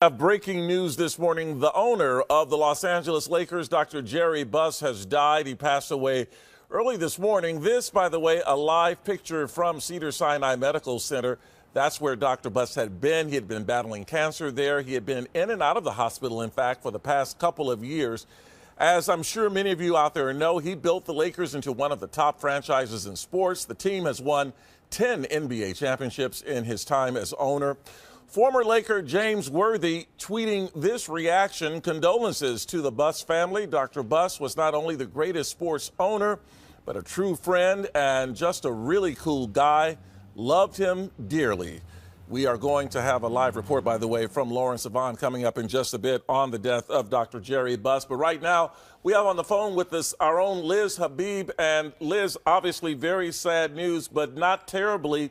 Have breaking news this morning. The owner of the Los Angeles Lakers, Dr. Jerry Buss, has died. He passed away early this morning. This, by the way, a live picture from Cedars-Sinai Medical Center. That's where Dr. Buss had been. He had been battling cancer there. He had been in and out of the hospital, in fact, for the past couple of years. As I'm sure many of you out there know, he built the Lakers into one of the top franchises in sports. The team has won 10 NBA championships in his time as owner. Former Laker James Worthy tweeting this reaction: condolences to the Buss family. Dr. Buss was not only the greatest sports owner, but a true friend and just a really cool guy. Loved him dearly. We are going to have a live report, by the way, from Lawrence Yvonne coming up in just a bit on the death of Dr. Jerry Buss. But right now, we have on the phone with us our own Liz Habib. And Liz, obviously very sad news, but not terribly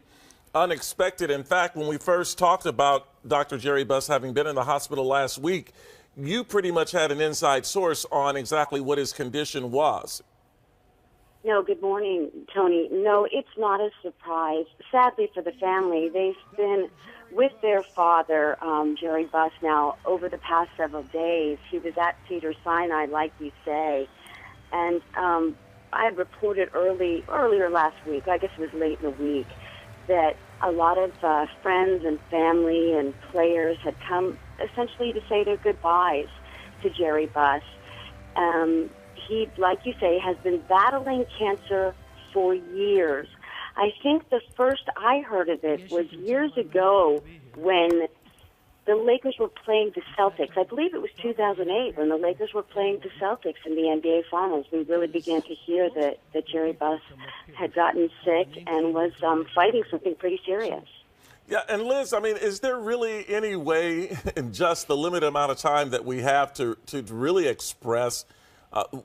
unexpected. In fact, when we first talked about Dr. Jerry Buss having been in the hospital last week, you pretty much had an inside source on exactly what his condition was. No, good morning, Tony. No, it's not a surprise. Sadly for the family, they've been with their father, Jerry Buss, now over the past several days. He was at Cedars-Sinai, like you say, and I had reported earlier last week, I guess it was late in the week, that a lot of friends and family and players had come essentially to say their goodbyes to Jerry Buss. He, like you say, has been battling cancer for years. I think the first I heard of it was years ago when the Lakers were playing the Celtics. I believe it was 2008 when the Lakers were playing the Celtics in the NBA Finals. We really began to hear that Jerry Buss had gotten sick and was fighting something pretty serious. Yeah, and Liz, I mean, is there really any way in just the limited amount of time that we have to really express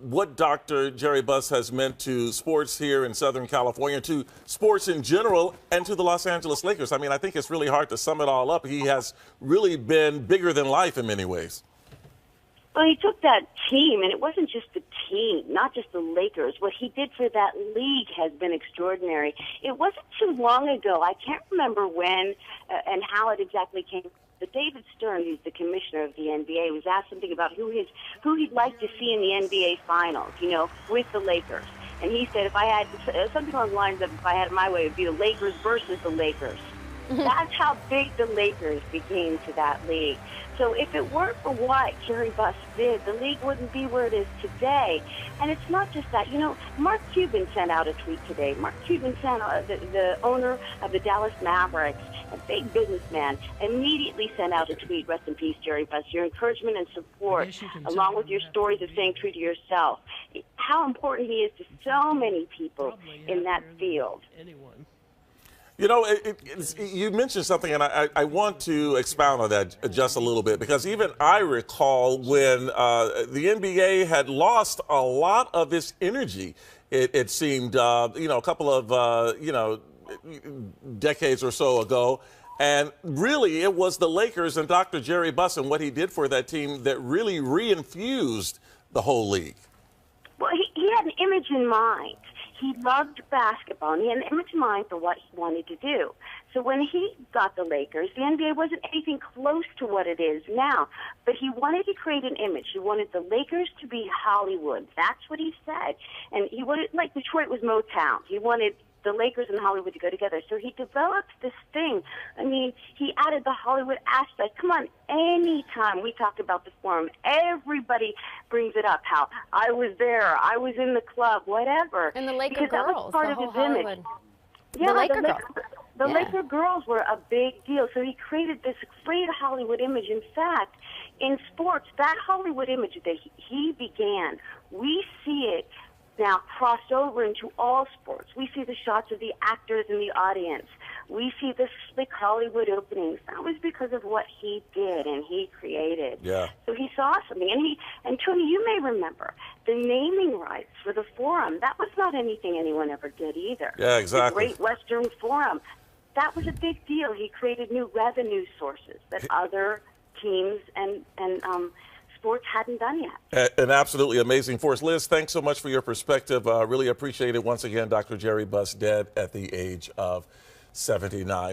what Dr. Jerry Buss has meant to sports here in Southern California, to sports in general, and to the Los Angeles Lakers? I mean, I think it's really hard to sum it all up. He has really been bigger than life in many ways. Well, he took that team, and it wasn't just the team, not just the Lakers. What he did for that league has been extraordinary. It wasn't too long ago. I can't remember when and how it exactly came. But David Stern, who's the commissioner of the NBA, was asked something about who he'd like to see in the NBA Finals, with the Lakers. And he said, if I had something along the lines of, if I had it my way, it would be the Lakers versus the Lakers. That's how big the Lakers became to that league. So if it weren't for what Jerry Buss did, the league wouldn't be where it is today. And it's not just that. Mark Cuban sent out a tweet today. Mark Cuban sent the owner of the Dallas Mavericks, a big businessman, immediately sent out a tweet: rest in peace, Jerry Buss. Your encouragement and support, along with your stories of staying true to yourself. How important he is to so many people in that field. You mentioned something, and I want to expound on that just a little bit, because even I recall when the NBA had lost a lot of its energy, it seemed, a couple of, decades or so ago. And really, it was the Lakers and Dr. Jerry Buss and what he did for that team that really reinfused the whole league. Well, he had an image in mind. He loved basketball, and he had an image in mind for what he wanted to do. So when he got the Lakers, the NBA wasn't anything close to what it is now. But he wanted to create an image. He wanted the Lakers to be Hollywood. That's what he said. And he wanted, like Detroit was Motown. He wanted the Lakers and Hollywood to go together. So he developed this thing. I mean, he added the Hollywood aspect. Come on, anytime we talk about the Forum, everybody brings it up, how I was there, I was in the club, whatever. And the Laker because girls, that was part the of whole his image. Hollywood. Yeah, the Laker girls. The Laker girls were a big deal. So he created this great Hollywood image. In fact, in sports, that Hollywood image that he began, we see it now crossed over into all sports. We see the shots of the actors in the audience. We see the slick Hollywood openings. That was because of what he did and he created. Yeah. So he saw something. And Tony, you may remember the naming rights for the Forum. That was not anything anyone ever did either. Yeah, exactly. The Great Western Forum. That was a big deal. He created new revenue sources that other teams and sports hadn't done yet. An absolutely amazing force. Liz, thanks so much for your perspective. Really appreciate it. Once again, Dr. Jerry Buss, dead at the age of 79.